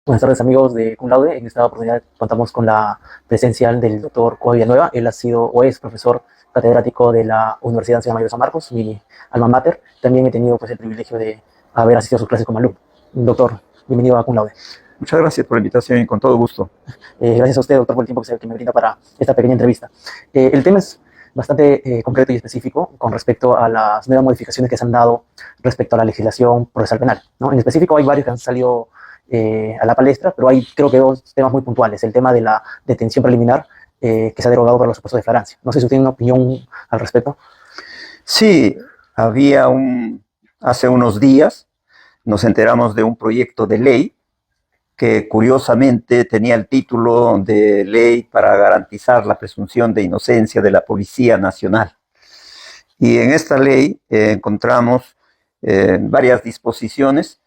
Buenas tardes amigos de Cum Laude. En esta oportunidad contamos con la presencia del doctor Coa Villanueva. Él ha sido o es profesor catedrático de la Universidad Nacional Mayor de San Marcos, mi alma mater. También he tenido el privilegio de haber asistido a sus clases como alumno. Doctor, bienvenido a Cum Laude. Muchas gracias por la invitación y con todo gusto. Gracias a usted, doctor, por el tiempo que me brinda para esta pequeña entrevista. El tema es bastante concreto y específico con respecto a las nuevas modificaciones que se han dado respecto a la legislación procesal penal, ¿no? En específico hay varios que han salido a la palestra, pero hay creo que dos temas muy puntuales. El tema de la detención preliminar que se ha derogado para los supuestos de flagrancia. No sé si usted tiene una opinión al respecto. Sí, hace unos días nos enteramos de un proyecto de ley que curiosamente tenía el título de Ley para garantizar la presunción de inocencia de la Policía Nacional. Y en esta ley encontramos varias disposiciones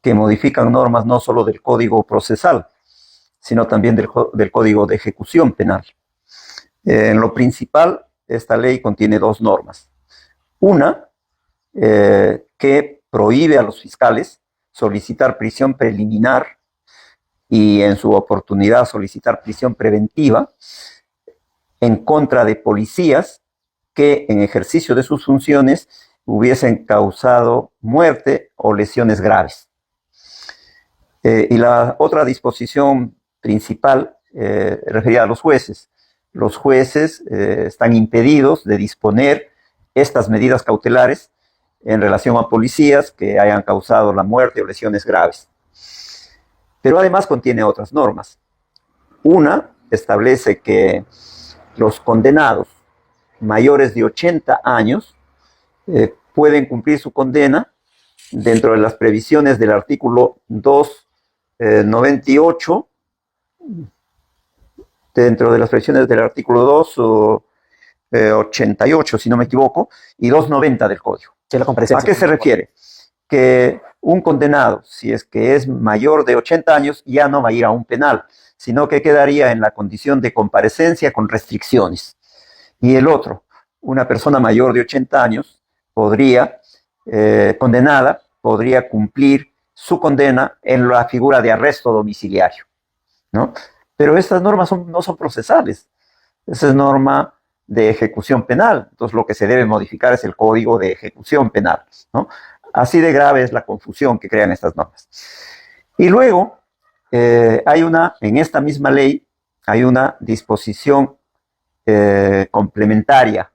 que modifican normas no solo del Código Procesal, sino también del Código de Ejecución Penal. En lo principal, esta ley contiene dos normas. Una, que prohíbe a los fiscales solicitar prisión preliminar y en su oportunidad solicitar prisión preventiva en contra de policías que en ejercicio de sus funciones hubiesen causado muerte o lesiones graves. Y la otra disposición principal referida a los jueces. Los jueces están impedidos de disponer estas medidas cautelares en relación a policías que hayan causado la muerte o lesiones graves. Pero además contiene otras normas. Una establece que los condenados mayores de 80 años pueden cumplir su condena dentro de las previsiones del artículo 298, dentro de las previsiones del artículo 288, si no me equivoco, y 290 del Código. ¿A qué se refiere? Que un condenado, si es que es mayor de 80 años, ya no va a ir a un penal, sino que quedaría en la condición de comparecencia con restricciones. Y el otro, una persona mayor de 80 años, condenada, podría cumplir su condena en la figura de arresto domiciliario, ¿no? Pero estas normas no son procesales. Esa es norma de ejecución penal. Entonces, lo que se debe modificar es el Código de Ejecución Penal, ¿no? Así de grave es la confusión que crean estas normas. Y luego, en esta misma ley, hay una disposición complementaria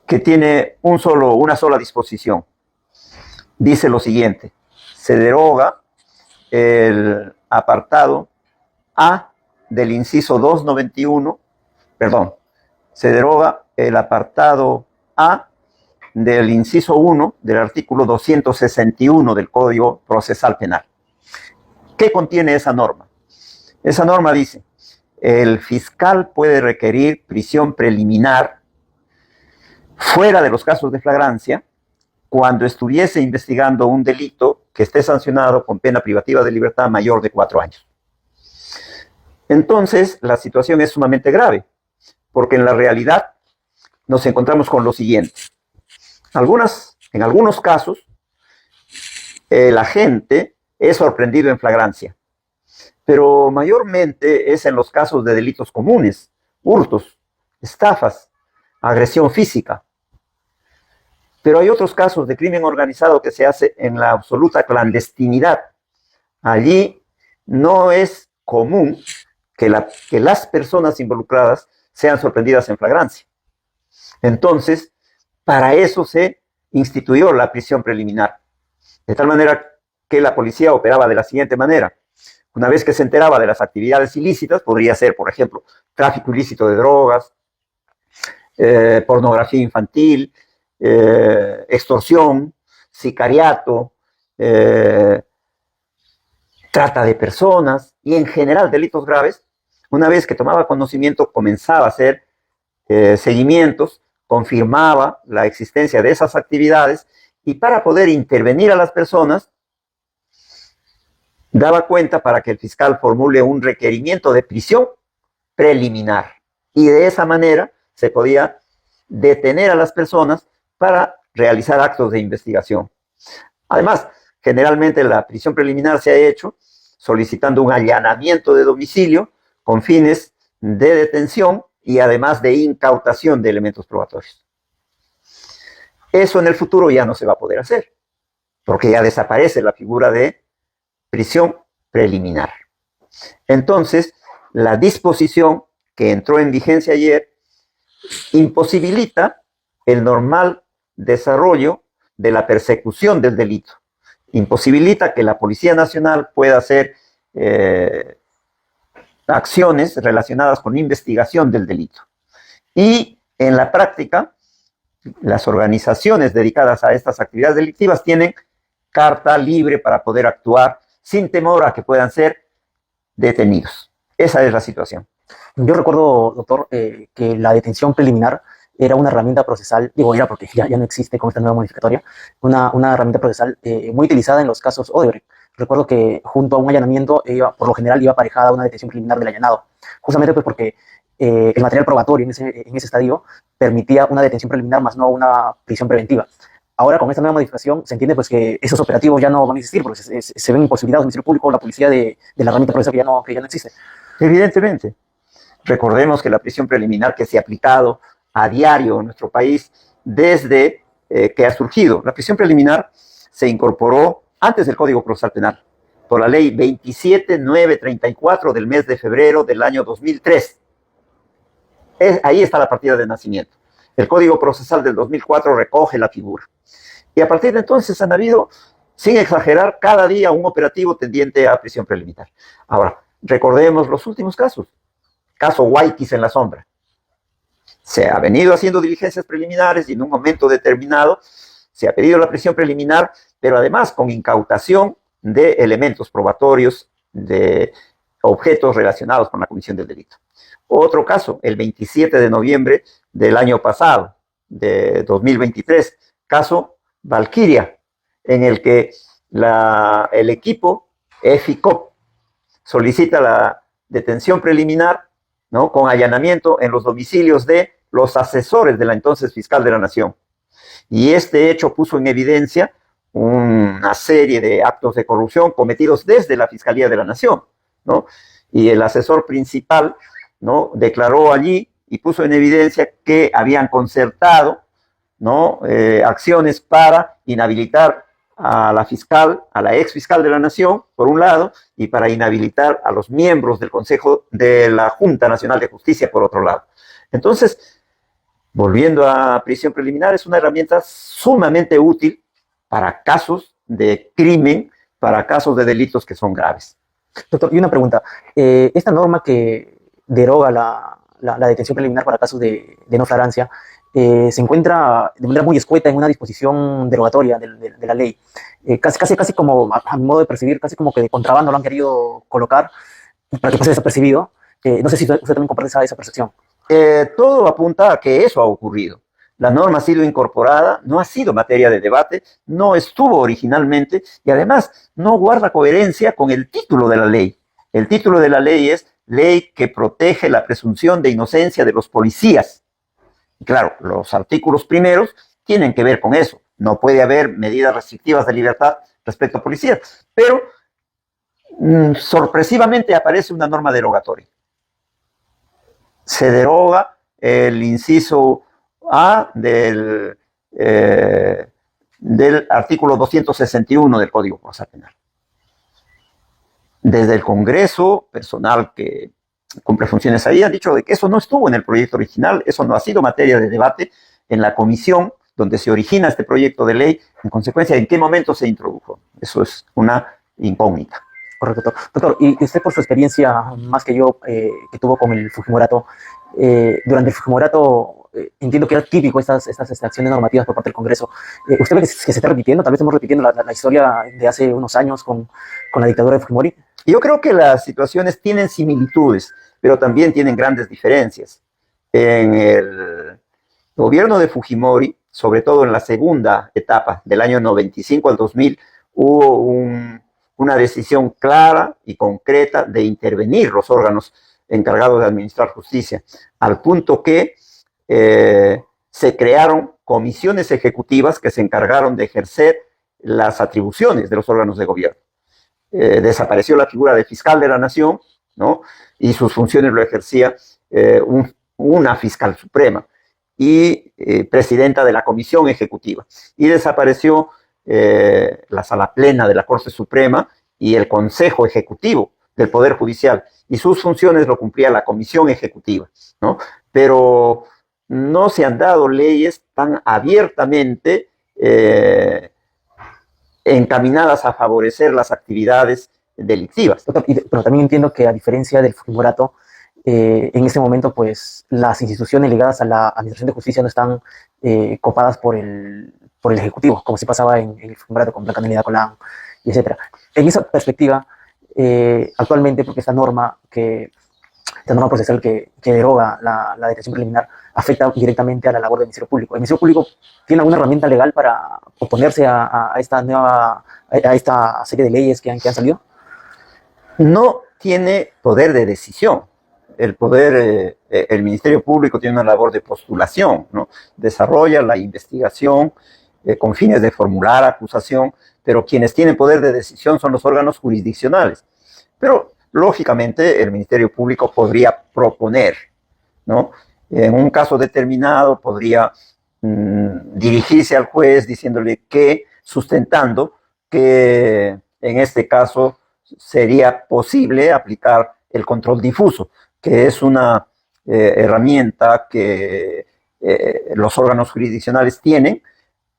que tiene una sola disposición. Dice lo siguiente: se deroga el apartado A del inciso 291, se deroga el apartado A del inciso 1 del artículo 261 del Código Procesal Penal. ¿Qué contiene esa norma? Esa norma dice: el fiscal puede requerir prisión preliminar fuera de los casos de flagrancia cuando estuviese investigando un delito que esté sancionado con pena privativa de libertad mayor de 4 años. Entonces, la situación es sumamente grave, porque en la realidad nos encontramos con lo siguiente. En algunos casos, el agente es sorprendido en flagrancia, pero mayormente es en los casos de delitos comunes, hurtos, estafas, agresión física. Pero hay otros casos de crimen organizado que se hace en la absoluta clandestinidad. Allí no es común que las personas involucradas sean sorprendidas en flagrancia. Entonces, para eso se instituyó la prisión preliminar. De tal manera que la policía operaba de la siguiente manera. Una vez que se enteraba de las actividades ilícitas, podría ser, por ejemplo, tráfico ilícito de drogas, pornografía infantil, extorsión, sicariato, trata de personas y en general delitos graves. Una vez que tomaba conocimiento, comenzaba a hacer seguimientos, confirmaba la existencia de esas actividades y para poder intervenir a las personas, daba cuenta para que el fiscal formule un requerimiento de prisión preliminar. Y de esa manera se podía detener a las personas para realizar actos de investigación. Además, generalmente la prisión preliminar se ha hecho solicitando un allanamiento de domicilio con fines de detención y además de incautación de elementos probatorios. Eso en el futuro ya no se va a poder hacer, porque ya desaparece la figura de prisión preliminar. Entonces, la disposición que entró en vigencia ayer imposibilita el normal desarrollo de la persecución del delito. Imposibilita que la Policía Nacional pueda hacer acciones relacionadas con investigación del delito. Y en la práctica, las organizaciones dedicadas a estas actividades delictivas tienen carta libre para poder actuar sin temor a que puedan ser detenidos. Esa es la situación. Yo recuerdo, doctor, que la detención preliminar era una herramienta procesal, digo era porque ya no existe con esta nueva modificatoria, una herramienta procesal muy utilizada en los casos Odebrecht. Recuerdo que junto a un allanamiento, por lo general iba aparejada una detención preliminar del allanado, justamente pues porque el material probatorio en ese estadio permitía una detención preliminar más no una prisión preventiva. Ahora, con esta nueva modificación, se entiende pues que esos operativos ya no van a existir, porque se ven imposibilitados el Ministerio Público, la policía de la herramienta procesal que ya no existe. Evidentemente. Recordemos que la prisión preliminar que se ha aplicado a diario en nuestro país desde que ha surgido, la prisión preliminar se incorporó antes del Código Procesal Penal, por la ley 27934 del mes de febrero del año 2003. Ahí está la partida de nacimiento. El Código Procesal del 2004 recoge la figura. Y a partir de entonces han habido, sin exagerar, cada día un operativo tendiente a prisión preliminar. Ahora, recordemos los últimos casos. Caso Guayquis en la sombra. Se ha venido haciendo diligencias preliminares y en un momento determinado se ha pedido la prisión preliminar, pero además con incautación de elementos probatorios, de objetos relacionados con la comisión del delito. Otro caso, el 27 de noviembre del año pasado, de 2023, caso Valquiria, en el que el equipo EFICOP solicita la detención preliminar, ¿no?, con allanamiento en los domicilios de los asesores de la entonces fiscal de la Nación. Y este hecho puso en evidencia una serie de actos de corrupción cometidos desde la Fiscalía de la Nación, ¿no? Y el asesor principal, ¿no?, declaró allí y puso en evidencia que habían concertado, ¿no?, acciones para inhabilitar a la fiscal, a la ex fiscal de la Nación, por un lado, y para inhabilitar a los miembros del Consejo de la Junta Nacional de Justicia, por otro lado. Entonces, volviendo a prisión preliminar, es una herramienta sumamente útil para casos de crimen, para casos de delitos que son graves. Doctor, y una pregunta. Esta norma que deroga la detención preliminar para casos de no flagrancia se encuentra de manera muy escueta en una disposición derogatoria de la ley. Casi como, a mi modo de percibir, casi como que de contrabando lo han querido colocar para que pase desapercibido. No sé si usted también comparte esa percepción. Todo apunta a que eso ha ocurrido. La norma ha sido incorporada, no ha sido materia de debate, no estuvo originalmente y además no guarda coherencia con el título de la ley. El título de la ley es Ley que protege la presunción de inocencia de los policías. Y claro, los artículos primeros tienen que ver con eso. No puede haber medidas restrictivas de libertad respecto a policías, pero sorpresivamente aparece una norma derogatoria. Se deroga el inciso A del artículo 261 del Código Procesal Penal. Desde el Congreso, personal que cumple funciones ahí, han dicho de que eso no estuvo en el proyecto original, eso no ha sido materia de debate en la comisión donde se origina este proyecto de ley, en consecuencia, ¿en qué momento se introdujo? Eso es una incógnita. Correcto, doctor. Y usted, por su experiencia, más que yo, que tuvo con el Fujimorato, durante el Fujimorato, entiendo que era típico estas acciones normativas por parte del Congreso. ¿Usted ve que se está repitiendo? Tal vez estamos repitiendo la historia de hace unos años con la dictadura de Fujimori. Yo creo que las situaciones tienen similitudes, pero también tienen grandes diferencias. En el gobierno de Fujimori, sobre todo en la segunda etapa, del año 95 al 2000, hubo una decisión clara y concreta de intervenir los órganos encargados de administrar justicia, al punto que se crearon comisiones ejecutivas que se encargaron de ejercer las atribuciones de los órganos de gobierno. desapareció la figura del fiscal de la nación, ¿no? Y sus funciones lo ejercía una fiscal suprema y presidenta de la comisión ejecutiva. Y desapareció la sala plena de la Corte Suprema y el Consejo Ejecutivo del Poder Judicial. Y sus funciones lo cumplía la comisión ejecutiva, ¿no? Pero no se han dado leyes tan abiertamente encaminadas a favorecer las actividades delictivas. Doctor, pero también entiendo que a diferencia del Fujimorato, en este momento, pues, las instituciones ligadas a la Administración de Justicia no están copadas por el Ejecutivo, como se pasaba en el Fujimorato con Blanca Nelida Colán, y etc. En esa perspectiva, actualmente, porque esta norma procesal que deroga la detención preliminar afecta directamente a la labor del Ministerio Público. ¿El Ministerio Público tiene alguna herramienta legal para oponerse a esta serie de leyes que han salido? No tiene poder de decisión. El Ministerio Público tiene una labor de postulación, ¿no? Desarrolla la investigación con fines de formular acusación, pero quienes tienen poder de decisión son los órganos jurisdiccionales. Pero, lógicamente, el Ministerio Público podría proponer, ¿no? En un caso determinado podría dirigirse al juez diciéndole que, sustentando que en este caso sería posible aplicar el control difuso, que es una herramienta que los órganos jurisdiccionales tienen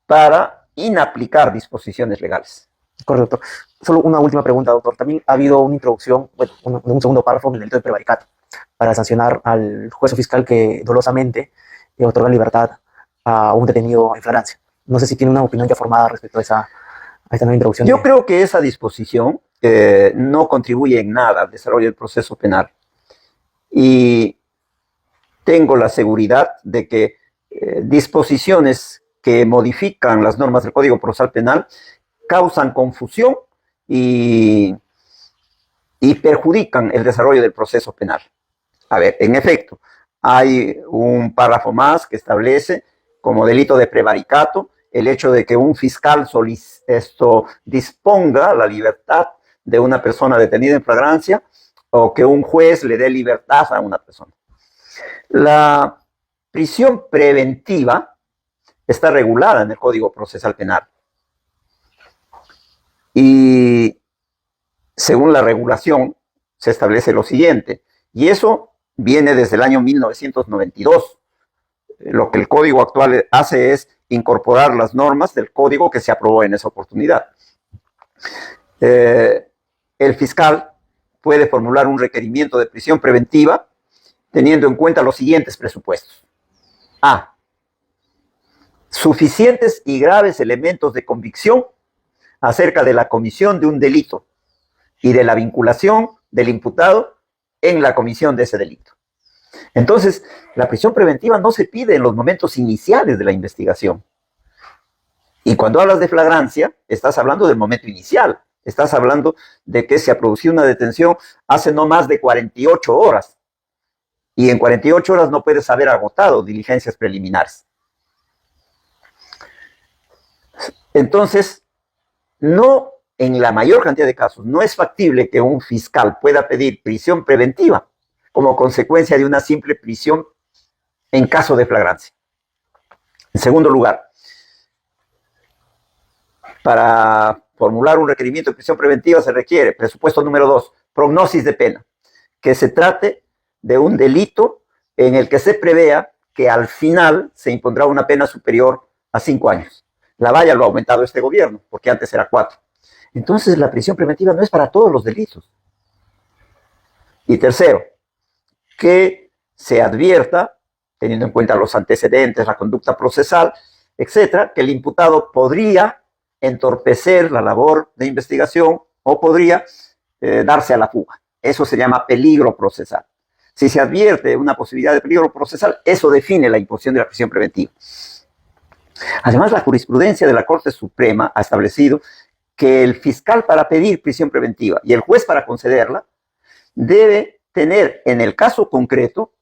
para inaplicar disposiciones legales. Correcto. Solo una última pregunta, doctor. También ha habido una introducción, bueno, un segundo párrafo en el delito de prevaricato para sancionar al juez o fiscal que dolosamente otorga libertad a un detenido en flagrancia. No sé si tiene una opinión ya formada respecto a esta nueva introducción. Yo creo que esa disposición no contribuye en nada al desarrollo del proceso penal. Y tengo la seguridad de que disposiciones que modifican las normas del Código Procesal Penal causan confusión y perjudican el desarrollo del proceso penal. A ver, en efecto, hay un párrafo más que establece como delito de prevaricato el hecho de que un fiscal disponga la libertad de una persona detenida en flagrancia o que un juez le dé libertad a una persona. La prisión preventiva está regulada en el Código Procesal Penal. Y según la regulación se establece lo siguiente, y eso viene desde el año 1992. Lo que el código actual hace es incorporar las normas del código que se aprobó en esa oportunidad. El fiscal puede formular un requerimiento de prisión preventiva teniendo en cuenta los siguientes presupuestos. A. Suficientes y graves elementos de convicción acerca de la comisión de un delito y de la vinculación del imputado en la comisión de ese delito. Entonces, la prisión preventiva no se pide en los momentos iniciales de la investigación. Y cuando hablas de flagrancia, estás hablando del momento inicial. Estás hablando de que se ha producido una detención hace no más de 48 horas. Y en 48 horas no puedes haber agotado diligencias preliminares. Entonces, no, en la mayor cantidad de casos, no es factible que un fiscal pueda pedir prisión preventiva como consecuencia de una simple prisión en caso de flagrancia. En segundo lugar, para formular un requerimiento de prisión preventiva se requiere, presupuesto número 2, prognosis de pena, que se trate de un delito en el que se prevea que al final se impondrá una pena superior a 5 años. La valla lo ha aumentado este gobierno, porque antes era 4. Entonces la prisión preventiva no es para todos los delitos. Y tercero, que se advierta, teniendo en cuenta los antecedentes, la conducta procesal, etcétera, que el imputado podría entorpecer la labor de investigación o podría darse a la fuga. Eso se llama peligro procesal. Si se advierte una posibilidad de peligro procesal, eso define la imposición de la prisión preventiva. Además, la jurisprudencia de la Corte Suprema ha establecido que el fiscal para pedir prisión preventiva y el juez para concederla debe tener en el caso concreto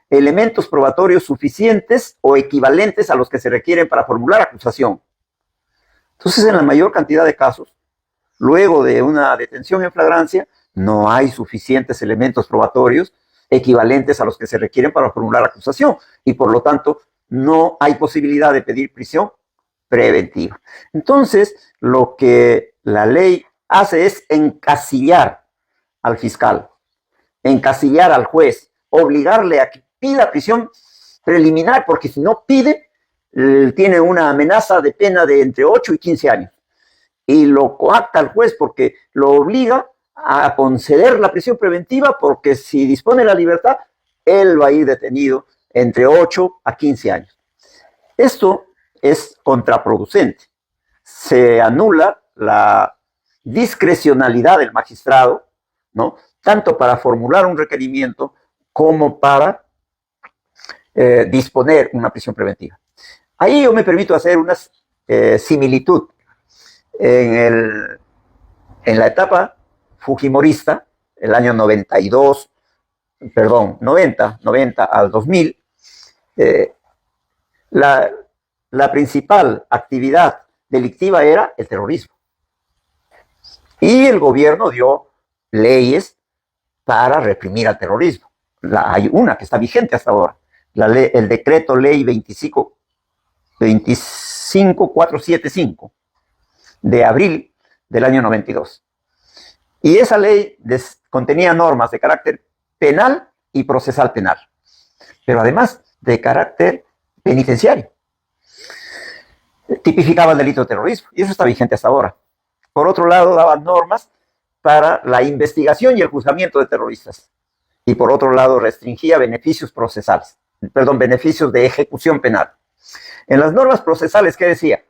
elementos probatorios suficientes o equivalentes a los que se requieren para formular acusación. Entonces, en la mayor cantidad de casos, luego de una detención en flagrancia, no hay suficientes elementos probatorios equivalentes a los que se requieren para formular acusación y por lo tanto no hay posibilidad de pedir prisión preventiva. Entonces, lo que la ley hace es encasillar al fiscal, encasillar al juez, obligarle a que pida prisión preliminar, porque si no pide, tiene una amenaza de pena de entre 8 y 15 años. Y lo coacta al juez porque lo obliga a conceder la prisión preventiva, porque si dispone la libertad, él va a ir detenido entre 8 a 15 años. Esto es contraproducente. Se anula la discrecionalidad del magistrado, ¿no? Tanto para formular un requerimiento como para disponer una prisión preventiva. Ahí yo me permito hacer una similitud. En la etapa fujimorista, el año 90 al 2000, la principal actividad delictiva era el terrorismo. Y el gobierno dio leyes para reprimir al terrorismo. Hay una que está vigente hasta ahora, el decreto ley 25475 de abril del año 92. Y esa ley contenía normas de carácter penal y procesal penal, pero además de carácter penitenciario. Tipificaba el delito de terrorismo y eso está vigente hasta ahora. Por otro lado, daba normas para la investigación y el juzgamiento de terroristas. Y por otro lado, restringía beneficios procesales, beneficios de ejecución penal. En las normas procesales, ¿qué decía?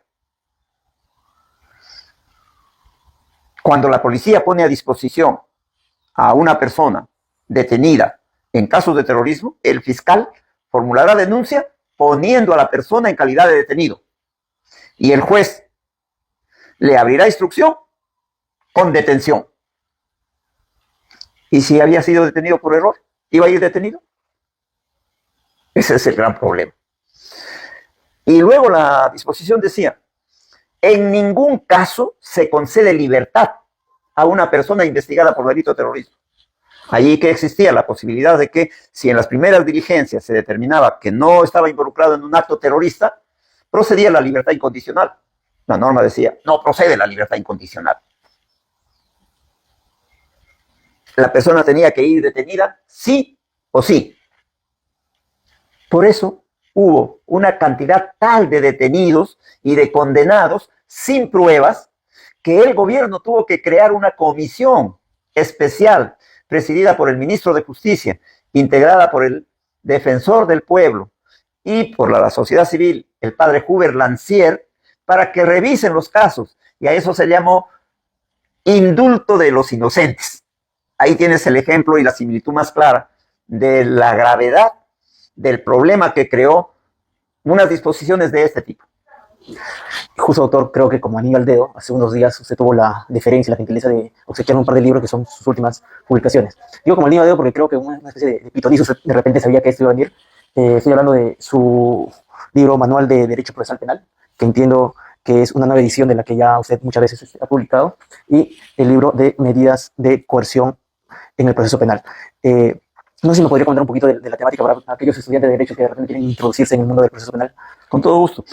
Cuando la policía pone a disposición a una persona detenida en casos de terrorismo, el fiscal formulará denuncia poniendo a la persona en calidad de detenido. Y el juez le abrirá instrucción con detención. ¿Y si había sido detenido por error? ¿Iba a ir detenido? Ese es el gran problema. Y luego la disposición decía, en ningún caso se concede libertad a una persona investigada por delito de terrorismo. Allí que existía la posibilidad de que si en las primeras diligencias se determinaba que no estaba involucrado en un acto terrorista, procedía la libertad incondicional. La norma decía, no procede la libertad incondicional. La persona tenía que ir detenida sí o sí. Por eso hubo una cantidad tal de detenidos y de condenados sin pruebas que el gobierno tuvo que crear una comisión especial presidida por el ministro de Justicia, integrada por el defensor del pueblo y por la sociedad civil, el padre Hubert Lancier, para que revisen los casos. Y a eso se llamó indulto de los inocentes. Ahí tienes el ejemplo y la similitud más clara de la gravedad del problema que creó unas disposiciones de este tipo. Justo, doctor, creo que como anillo al dedo, hace unos días usted tuvo la deferencia y la gentileza de obsequiarme un par de libros que son sus últimas publicaciones. Digo como anillo al dedo porque creo que una especie de pitonizo de repente sabía que esto iba a venir. Estoy hablando de su libro Manual de Derecho Procesal Penal, que entiendo que es una nueva edición de la que ya usted muchas veces ha publicado, y el libro de Medidas de Coerción en el Proceso Penal. No sé si me podría contar un poquito de la temática para aquellos estudiantes de Derecho que de repente quieren introducirse en el mundo del proceso penal. Con todo gusto.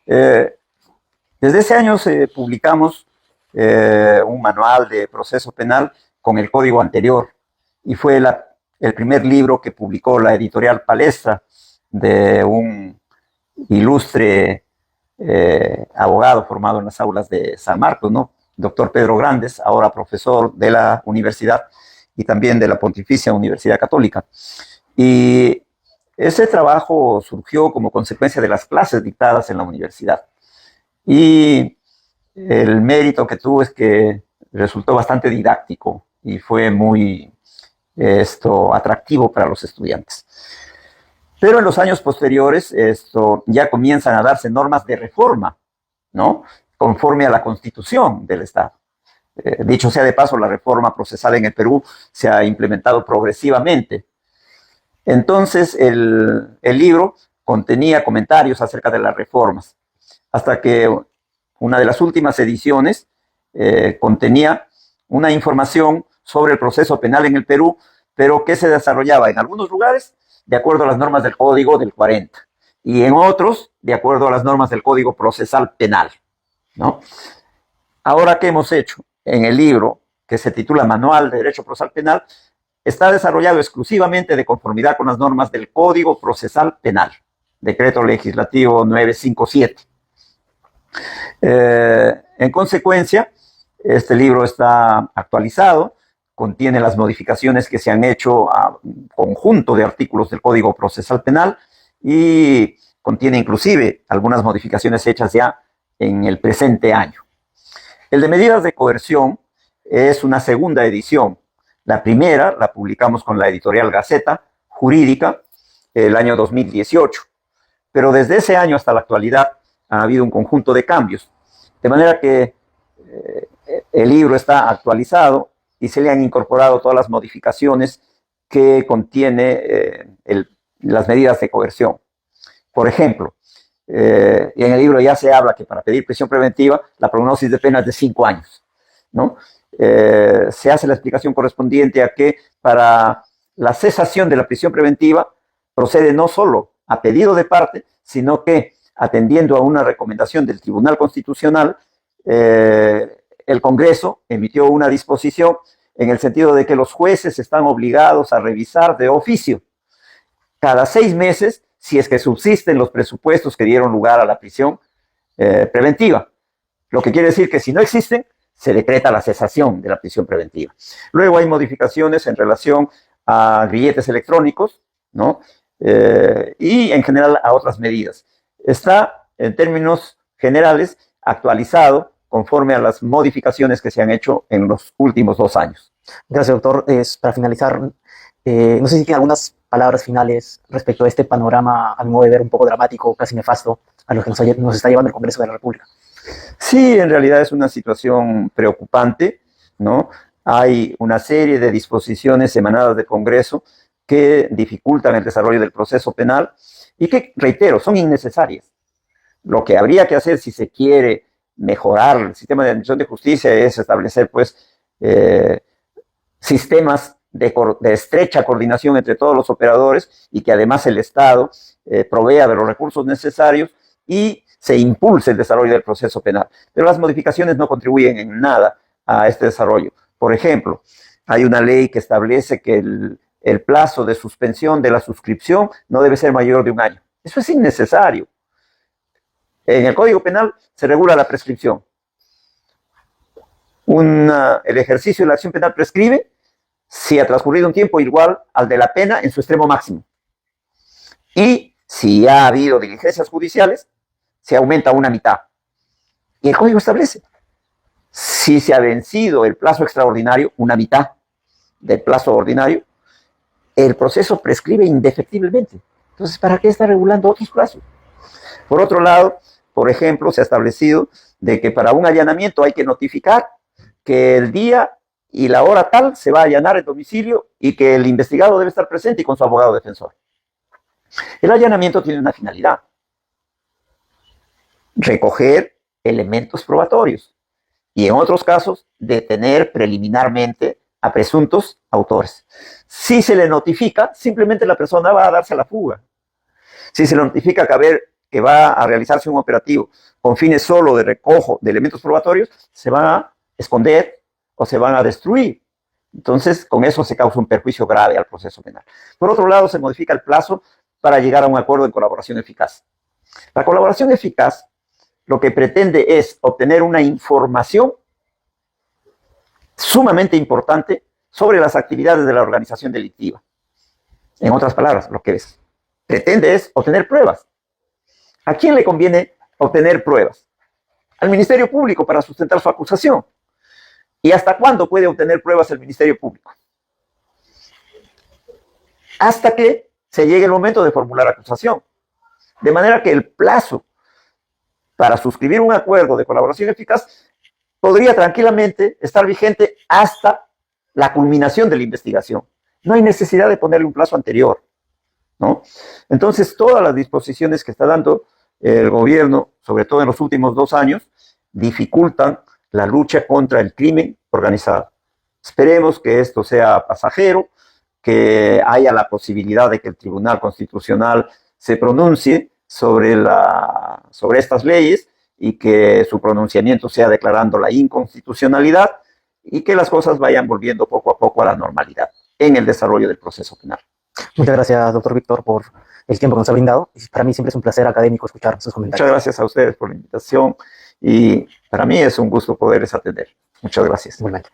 Desde ese año publicamos un manual de proceso penal con el código anterior y fue el primer libro que publicó la editorial Palestra de un ilustre abogado formado en las aulas de San Marcos, ¿no? Doctor Pedro Grandes, ahora profesor de la universidad y también de la Pontificia Universidad Católica. Y ese trabajo surgió como consecuencia de las clases dictadas en la universidad. Y el mérito que tuvo es que resultó bastante didáctico y fue muy atractivo para los estudiantes. Pero en los años posteriores ya comienzan a darse normas de reforma, ¿no? Conforme a la Constitución del Estado. Dicho sea de paso, la reforma procesal en el Perú se ha implementado progresivamente. Entonces, el libro contenía comentarios acerca de las reformas, hasta que una de las últimas ediciones contenía una información sobre el proceso penal en el Perú, pero que se desarrollaba en algunos lugares de acuerdo a las normas del Código del 40 y en otros de acuerdo a las normas del Código Procesal Penal, ¿no? Ahora, ¿qué hemos hecho? En el libro que se titula Manual de Derecho Procesal Penal, está desarrollado exclusivamente de conformidad con las normas del Código Procesal Penal, Decreto Legislativo 957. En consecuencia, este libro está actualizado, contiene las modificaciones que se han hecho a un conjunto de artículos del Código Procesal Penal y contiene inclusive algunas modificaciones hechas ya en el presente año. El de medidas de coerción es una segunda edición. La primera la publicamos con la editorial Gaceta Jurídica el año 2018, pero desde ese año hasta la actualidad ha habido un conjunto de cambios, de manera que el libro está actualizado y se le han incorporado todas las modificaciones que contiene las medidas de coerción. Por ejemplo, y en el libro ya se habla que para pedir prisión preventiva la prognosis de pena es de 5 años, ¿no? Se hace la explicación correspondiente a que para la cesación de la prisión preventiva procede no solo a pedido de parte, sino que atendiendo a una recomendación del Tribunal Constitucional, el Congreso emitió una disposición en el sentido de que los jueces están obligados a revisar de oficio cada 6 meses si es que subsisten los presupuestos que dieron lugar a la prisión preventiva. Lo que quiere decir que si no existen, se decreta la cesación de la prisión preventiva. Luego hay modificaciones en relación a grilletes electrónicos, ¿no? Y en general a otras medidas. Está, en términos generales, actualizado conforme a las modificaciones que se han hecho en los últimos 2 años. Gracias, doctor. Para finalizar, no sé si tiene algunas palabras finales respecto a este panorama, a mi modo de ver, un poco dramático, casi nefasto, a lo que nos está llevando el Congreso de la República. Sí, en realidad es una situación preocupante, ¿no? Hay una serie de disposiciones emanadas del Congreso que dificultan el desarrollo del proceso penal y que, reitero, son innecesarias. Lo que habría que hacer si se quiere mejorar el sistema de administración de justicia es establecer, pues, sistemas de estrecha coordinación entre todos los operadores y que además el Estado provea de los recursos necesarios y se impulse el desarrollo del proceso penal. Pero las modificaciones no contribuyen en nada a este desarrollo. Por ejemplo, hay una ley que establece que el plazo de suspensión de la suscripción no debe ser mayor de 1 año. Eso es innecesario. En el Código Penal se regula la prescripción. El ejercicio de la acción penal prescribe si ha transcurrido un tiempo igual al de la pena en su extremo máximo. Y si ha habido diligencias judiciales, se aumenta a 1/2. Y el Código establece, si se ha vencido el plazo extraordinario, 1/2 del plazo ordinario, el proceso prescribe indefectiblemente. Entonces, ¿para qué está regulando otros plazos? Por otro lado, por ejemplo, se ha establecido de que para un allanamiento hay que notificar que el día y la hora tal se va a allanar el domicilio y que el investigado debe estar presente y con su abogado defensor. El allanamiento tiene una finalidad: recoger elementos probatorios y en otros casos detener preliminarmente a presuntos autores. Si se le notifica, simplemente la persona va a darse a la fuga. Si se le notifica que va a realizarse un operativo con fines solo de recojo de elementos probatorios, se van a esconder o se van a destruir. Entonces, con eso se causa un perjuicio grave al proceso penal. Por otro lado, se modifica el plazo para llegar a un acuerdo de colaboración eficaz. La colaboración eficaz lo que pretende es obtener una información sumamente importante sobre las actividades de la organización delictiva. En otras palabras, lo que pretende es obtener pruebas. ¿A quién le conviene obtener pruebas? Al Ministerio Público para sustentar su acusación. ¿Y hasta cuándo puede obtener pruebas el Ministerio Público? Hasta que se llegue el momento de formular acusación. De manera que el plazo para suscribir un acuerdo de colaboración eficaz podría tranquilamente estar vigente hasta la culminación de la investigación. No hay necesidad de ponerle un plazo anterior, ¿no? Entonces, todas las disposiciones que está dando el gobierno, sobre todo en los últimos 2 años, dificultan la lucha contra el crimen organizado. Esperemos que esto sea pasajero, que haya la posibilidad de que el Tribunal Constitucional se pronuncie sobre estas leyes y que su pronunciamiento sea declarando la inconstitucionalidad y que las cosas vayan volviendo poco a poco a la normalidad en el desarrollo del proceso penal. Muchas gracias, doctor Víctor, por el tiempo que nos ha brindado. Y para mí siempre es un placer académico escuchar sus comentarios. Muchas gracias a ustedes por la invitación y para mí es un gusto poderles atender. Muchas gracias. Igualmente.